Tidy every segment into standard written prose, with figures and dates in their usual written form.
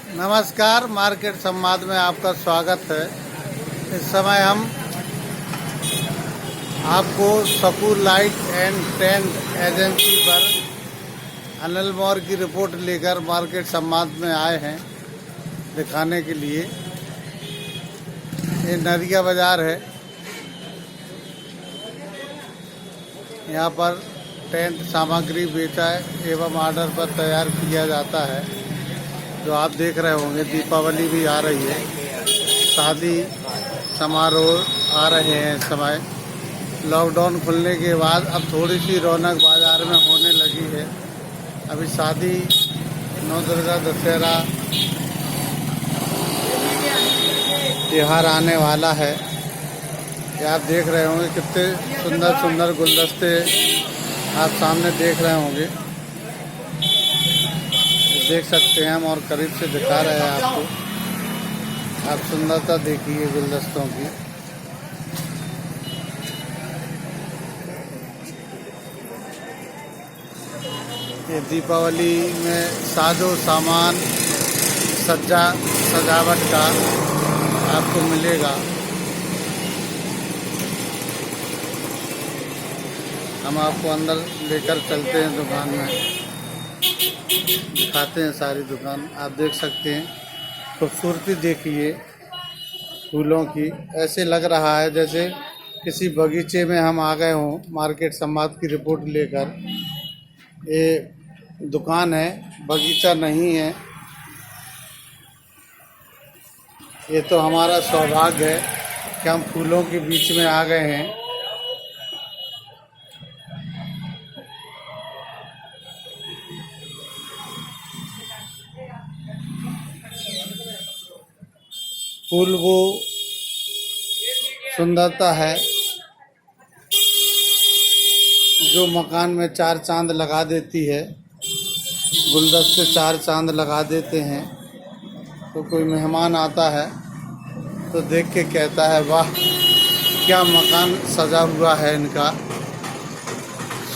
नमस्कार, मार्केट संवाद में आपका स्वागत है। इस समय हम आपको Sakur light and tent agency पर अनिल मौर्य की रिपोर्ट लेकर मार्केट संवाद में आए हैं दिखाने के लिए। ये नदिया बाज़ार है। यहाँ पर टेंट सामग्री बेचा एवं ऑर्डर पर तैयार किया जाता है। जो आप देख रहे होंगे, दीपावली भी आ रही है, शादी समारोह आ रहे हैं। इस समय लॉकडाउन खुलने के बाद अब थोड़ी सी रौनक बाज़ार में होने लगी है। अभी शादी, नवदुर्गा, दशहरा त्योहार आने वाला है। ये आप देख रहे होंगे कितने सुंदर सुंदर गुलदस्ते आप सामने देख रहे होंगे। देख सकते हैं हम, और करीब से दिखा रहे हैं आपको। आप सुंदरता देखिए गुलदस्तों की। ये दीपावली में साजो सामान सजावट का आपको मिलेगा। हम आपको अंदर लेकर चलते हैं दुकान में, दिखाते हैं सारी दुकान। आप देख सकते हैं, खूबसूरती देखिए फूलों की। ऐसे लग रहा है जैसे किसी बगीचे में हम आ गए हों। मार्केट संवाद की रिपोर्ट लेकर। ये दुकान है, बगीचा नहीं है। ये तो हमारा सौभाग्य है कि हम फूलों के बीच में आ गए हैं। फूल वो सुंदरता है जो मकान में चार चांद लगा देती है। गुलदस्ते चार चांद लगा देते हैं। तो कोई मेहमान आता है तो देख के कहता है, वाह क्या मकान सजा हुआ है इनका।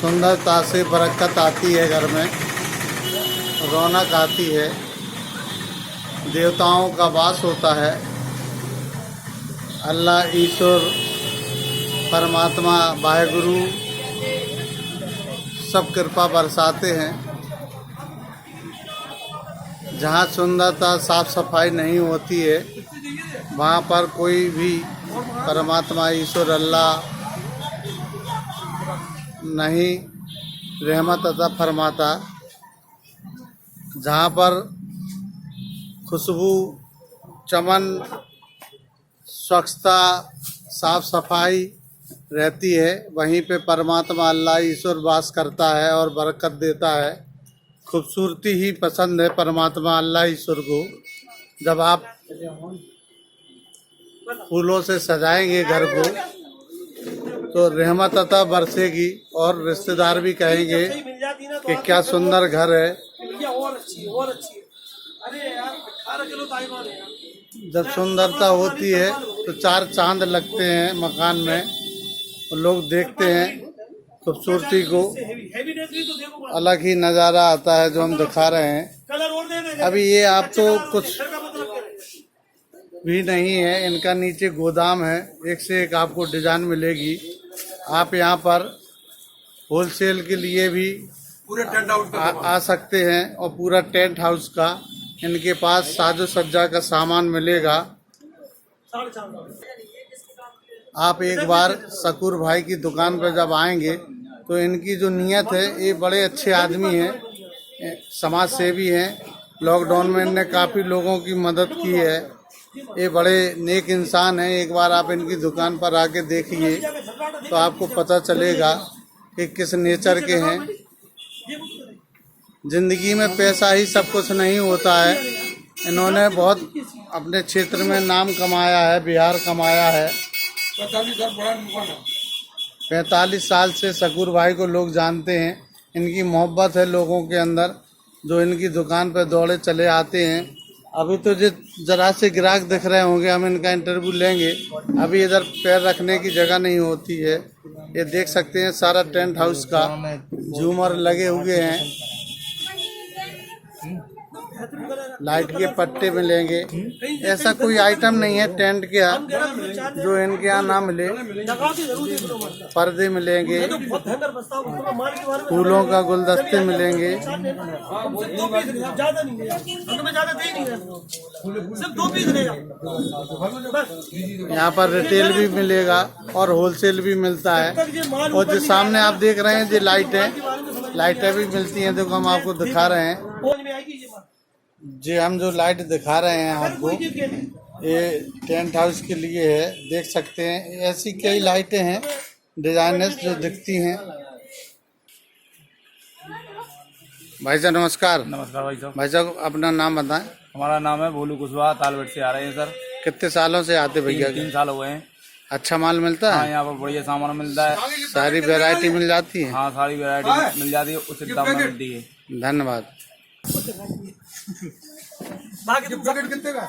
सुंदरता से बरकत आती है घर में, रौनक आती है, देवताओं का वास होता है। अल्लाह, ईश्वर, परमात्मा, वाहेगुरु सब कृपा बरसाते हैं। जहाँ सुंदरता साफ सफाई नहीं होती है, वहाँ पर कोई भी परमात्मा, ईश्वर, अल्लाह नहीं रहमत अता फरमाता। जहाँ पर खुशबू, चमन, स्वच्छता, साफ सफाई रहती है, वहीं पे परमात्मा, अल्लाह, ईश्वर वास करता है और बरकत देता है। खूबसूरती ही पसंद है परमात्मा, अल्लाह, ईश्वर को। जब आप फूलों से सजाएंगे घर को तो रहमत अता बरसेगी और रिश्तेदार भी कहेंगे कि क्या सुंदर घर है। जब सुंदरता होती है तो चार चांद लगते हैं मकान में। लोग देखते हैं खूबसूरती को, अलग ही नज़ारा आता है जो हम दिखा रहे हैं। अभी ये आप तो कुछ भी नहीं है, इनका नीचे गोदाम है। एक से एक आपको डिज़ाइन मिलेगी। आप यहाँ पर होलसेल के लिए भी पूरे टेंट हाउस आ सकते हैं और पूरा टेंट हाउस का इनके पास साजो सज्जा का सामान मिलेगा। आप एक बार सकूर भाई की दुकान पर जब आएंगे तो इनकी जो नीयत है, ये बड़े अच्छे आदमी हैं, समाज सेवी हैं। लॉकडाउन में इनने काफ़ी लोगों की मदद की है। ये बड़े नेक इंसान हैं। एक बार आप इनकी दुकान पर आके देखिए तो आपको पता चलेगा कि किस नेचर के हैं। ज़िंदगी में पैसा ही सब कुछ नहीं होता है। इन्होंने बहुत अपने क्षेत्र में नाम कमाया है, बिहार कमाया है। 45 साल से सकूर भाई को लोग जानते हैं। इनकी मोहब्बत है लोगों के अंदर, जो इनकी दुकान पर दौड़े चले आते हैं। अभी तो जो जरा से ग्राहक दिख रहे होंगे, हम इनका इंटरव्यू लेंगे। अभी इधर पैर रखने की जगह नहीं होती है। ये देख सकते हैं सारा टेंट हाउस का झूमर लगे हुए हैं। लाइट के पट्टे मिलेंगे। ऐसा कोई आइटम नहीं है टेंट के यहाँ जो इनके यहाँ ना मिले। पर्दे मिलेंगे, फूलों का गुलदस्ते मिलेंगे, यहाँ पर रिटेल भी मिलेगा और होलसेल भी मिलता है। और जो सामने आप देख रहे हैं जो लाइटें भी मिलती हैं। देखो हम आपको दिखा रहे हैं, जी हम जो लाइट दिखा रहे हैं आपको ये टेंट हाउस के लिए है। देख सकते हैं ऐसी कई लाइटें हैं डिजाइनर्स जो दिखती हैं। भाई साहब नमस्कार। नमस्कार भाई साहब। भाई साहब अपना नाम बताएं। हमारा नाम है भोलू कुशवाहा, तालबेट से आ रहे हैं सर। कितने सालों से आते भैया? 3 साल हो गए हैं। अच्छा माल मिलता हाँ, है? यहाँ पर बढ़िया सामान मिलता है। सारी वैरायटी मिल जाती है? हाँ, सारी वैरायटी मिल जाती है, उचित दाम में मिलती है। धन्यवाद।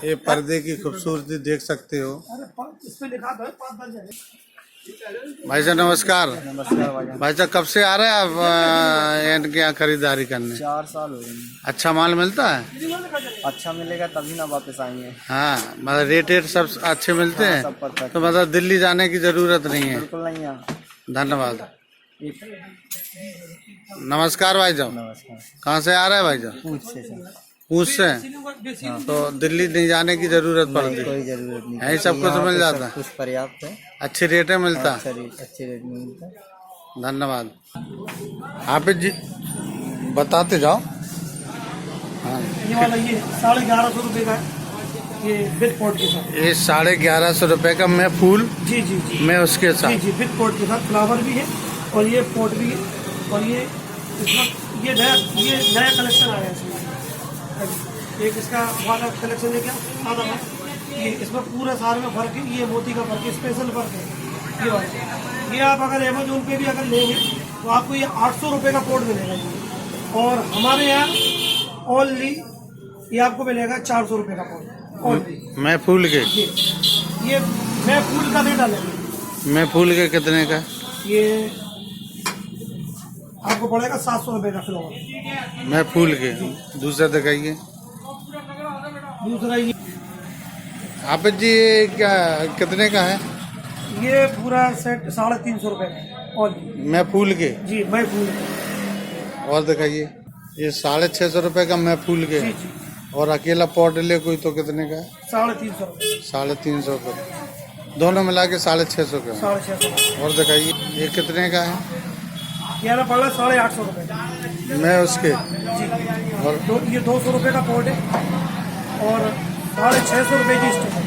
ये पर्दे की खूबसूरती देख सकते हो। भाई साहब नमस्कार। नमस्कार भाई। भाई साहब कब से आ रहे हैं आप इनके यहाँ खरीदारी करने? 4 साल हो गए। अच्छा माल मिलता है? अच्छा मिलेगा तभी ना वापस आएंगे। हाँ मतलब रेट सब अच्छे मिलते हैं? सब परफेक्ट। तो मतलब दिल्ली जाने की जरूरत नहीं है? बिल्कुल नहीं है। धन्यवाद। नमस्कार भाई साहब। नमस्कार। कहाँ से आ रहे हैं भाई साहब? पूछ से? तो दिल्ली नहीं जाने की जरूरत पड़ती? कोई जरूरत नहीं। यही सब कुछ मिल जाता है? कुछ पर्याप्त है, अच्छे रेट में मिलता है? अच्छे रेट में मिलता है। धन्यवाद। आप जी बताते जाओ। हाँ ये वाला ये 1150 रुपये का है, ये विद पोर्ट के साथ। ये 1150 रुपये का मैं फूल जी जी जी मैं उसके जी साथ जी विद पोर्ट के साथ फ्लावर भी है और ये पोर्ट भी है। और ये इसमें ये नया कलेक्शन आया है इसमें। एक इसका वाला कलेक्शन लेके आधा ये इसमें पूरा सारे में फर्क है। ये मोती का फर्क है, स्पेशल फर्क है ये वाला। ये आप अगर अमेजोन पे भी अगर लेंगे तो आपको ये 800 रुपये का पोर्ट मिलेगा ये। और हमारे यहाँ ओनली ये आपको मिलेगा 400 रुपये का पोर्ट ओनली। मैं फूल के ये मैं फूल का नहीं डालेंगे। मैं फूल के कितने का? ये आपको पड़ेगा 700 रुपये का फ्लावर। मैं फूल के। दूसरा दिखाइए। दूसरा ये आप जी ये क्या कितने का है? ये पूरा सेट 350 रुपये का है ओनली। मैं फूल के? जी मैं फूल का। और दिखाइए। ये 650 रुपये का मैं फूल के। जी जी और अकेला पॉट ले कोई तो कितने का है? 350 रुपये। 350 रुपये दोनों मिला के 650 का है। 650। और दिखाइए ये कितने का है? ये ना पड़ रहा 850 रुपये का। मैं उसके। जी और ये 200 रुपये का पोर्ट है और 650 रुपये की स्टिक है।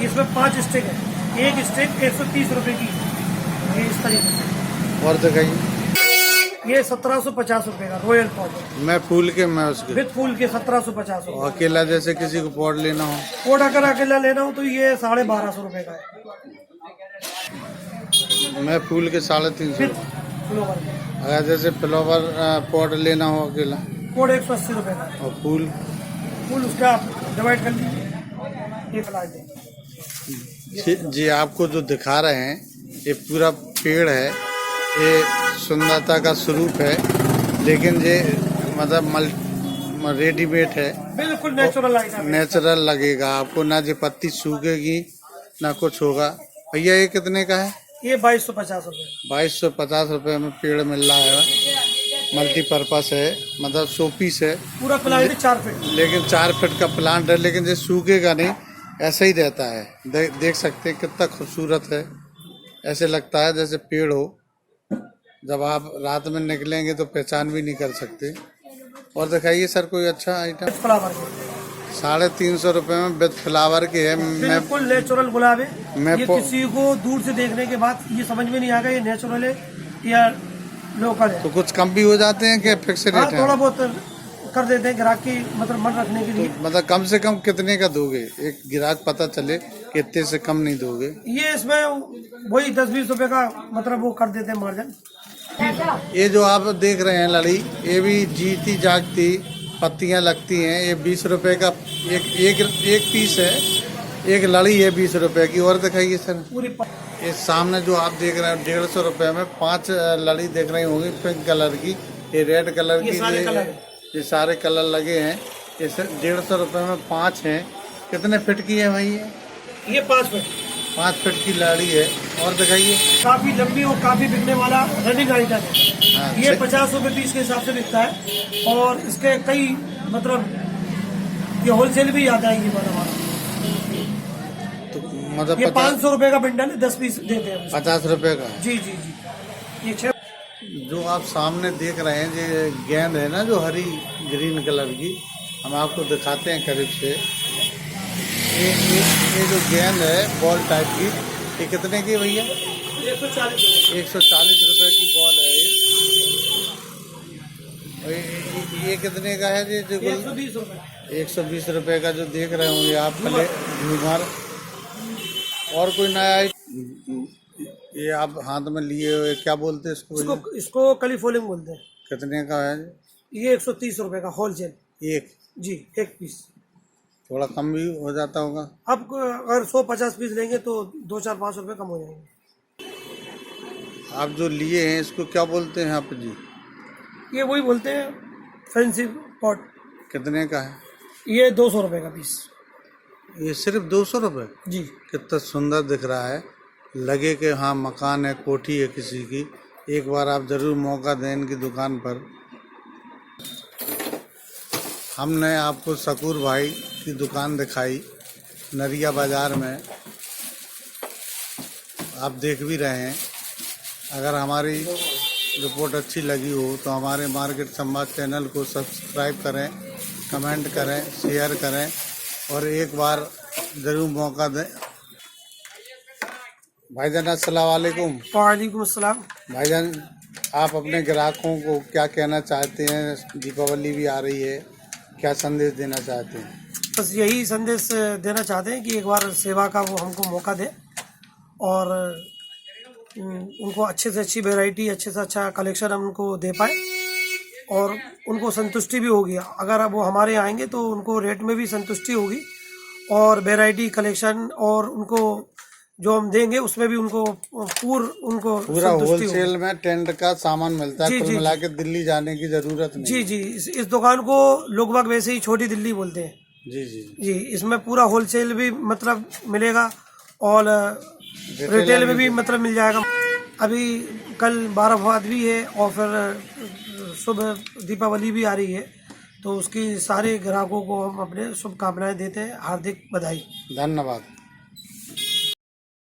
इसमें 5 स्टिक है, एक स्टिक 130 रुपये की। ये इस तरीके से। और दिखाइए। ये 1750 रुपये का रॉयल पॉट है। मैं फूल के मैं उसके। विद फूल के 1750 रुपये। और अकेला जैसे किसी को पॉट लेना हो? पोर्ट अगर अकेला लेना हो तो ये 1250 रुपये का है। मैं फूल के 350। विद फ्लावर के अगर जैसे फ्लावर पॉट लेना हो अकेला? पोर्ट 180 रुपये का है। और फूल? फूल उसका आप डिवाइड कर लीजिए। ये फ्लावर दे। जी आपको जो दिखा रहे हैं ये पूरा पेड़ है। ये सुंदरता का स्वरूप है, लेकिन ये मतलब रेडीमेड है। बिल्कुल नेचुरल आइटम। नेचुरल लगेगा आपको, ना जो पत्ती सूखेगी ना कुछ होगा। भैया ये कितने का है? ये 2250 रुपये। 2250 रुपये में पेड़ मिल रहा है। मल्टीपर्पस है, मतलब शो पीस है। पूरा प्लांट 4 फीट। लेकिन 4 फीट का प्लांट है, लेकिन ये सूखेगा नहीं, ऐसा ही रहता है। देख सकते हैं कितना खूबसूरत है। ऐसे लगता है जैसे पेड़ हो। जब आप रात में निकलेंगे तो पहचान भी नहीं कर सकते। और दिखाइए सर कोई अच्छा आइटम। फ्लावर के 350 रुपये में विद फ्लावर के है। बिल्कुल नेचुरल गुलाब है। मैं ये किसी को दूर से देखने के बाद ये समझ में नहीं आएगा ये नेचुरल है या लोकल है। तो कुछ कम भी हो जाते हैं कि फिक्स रेट हाँ, है? थोड़ा बहुत कर देते हैं ग्राहक की मतलब मन रखने के लिए। तो मतलब कम से कम कितने का दोगे? एक ग्राहक पता चले कि इतने से कम नहीं दोगे। ये इसमें वही 10-20 रुपए का मतलब वो कर देते हैं मार्जिन। ये जो आप देख रहे हैं लड़ी, ये भी जीती जागती पत्तियां लगती हैं। ये 20 रुपए का एक पीस है। एक लड़ी है 20 रुपए की। और दिखाइए सर। पूरी ये सामने जो आप देख रहे हैं 150 रुपए में 5 लड़ी देख रही होंगी पिंक कलर की। ये रेड कलर की। सारे कलर है। ये सारे कलर लगे हैं। इस 150 रुपये में 5 हैं। कितने फिट की है भाई ये 5 फीट 5 फिट की लड़ी है। और दिखाइए। काफी लंबी और काफी बिकने वाला रनिंग आइटम है। हाँ, ये 50 रुपए पीस के हिसाब से बिकता है और इसके कई मतलब ये होलसेल भी आता है। ये हमारा तो मतलब ये 500 रुपए का बंडल है, 10 पीस देते हैं। 50 रुपये का है। जी जी जी। ये 6 जो आप सामने देख रहे हैं ये गेंद है ना, जो हरी ग्रीन कलर की, हम आपको दिखाते हैं करीब से। ये जो गेंद है बॉल टाइप की, ये कितने की है भैया? 140 रुपये की बॉल है ये कितने का है? ये जो 120 रुपए 120 रुपये का जो देख रहे होंगे आप झूमर। और कोई नया ये आप हाथ में लिए हुए क्या बोलते हैं इसको? इसको कलीफोलिंग बोलते हैं। कितने का है? ये 130 रुपए का होलसेल। एक जी, एक पीस। थोड़ा कम भी हो जाता होगा। अब अगर 150 पीस लेंगे तो 2-4-5 रुपए कम हो जाएंगे। आप जो लिए हैं इसको क्या बोलते हैं आप जी? ये वही बोलते हैं फैंसी पॉट। कितने का है? ये 200 रुपए का पीस। ये सिर्फ 200 रुपये? जी। कितना सुंदर दिख रहा है। लगे कि हाँ मकान है, कोठी है किसी की। एक बार आप ज़रूर मौका दें इनकी दुकान पर। हमने आपको शकूर भाई की दुकान दिखाई नरिया बाज़ार में, आप देख भी रहे हैं। अगर हमारी रिपोर्ट अच्छी लगी हो तो हमारे मार्केट संवाद चैनल को सब्सक्राइब करें, कमेंट करें, शेयर करें और एक बार ज़रूर मौका दें। भाईजान अस्सलाम वालेकुम। वालेकुम अस्सलाम। भाईजान आप अपने ग्राहकों को क्या कहना चाहते हैं? दीपावली भी आ रही है, क्या संदेश देना चाहते हैं? बस यही संदेश देना चाहते हैं कि एक बार सेवा का वो हमको मौका दे और उनको अच्छे से अच्छी वैरायटी, अच्छे से अच्छा कलेक्शन हम उनको दे पाए और उनको संतुष्टि भी होगी। अगर अब वो हमारे आएंगे तो उनको रेट में भी संतुष्टि होगी और वैरायटी, कलेक्शन और उनको जो हम देंगे उसमें भी उनको पूरा होलसेल में टेंट का सामान मिलता है। कुल मिला के दिल्ली जाने की जरूरत नहीं। जी जी। इस दुकान को लोग बाग वैसे ही छोटी दिल्ली बोलते हैं। जी जी जी। इसमें पूरा होलसेल भी मतलब मिलेगा और रिटेल में भी मतलब मिल जाएगा। अभी कल 12 फवाद भी है और फिर सुबह दीपावली भी आ रही है, तो उसकी सारे ग्राहकों को हम अपने शुभकामनाएं देते हैं। हार्दिक बधाई। धन्यवाद।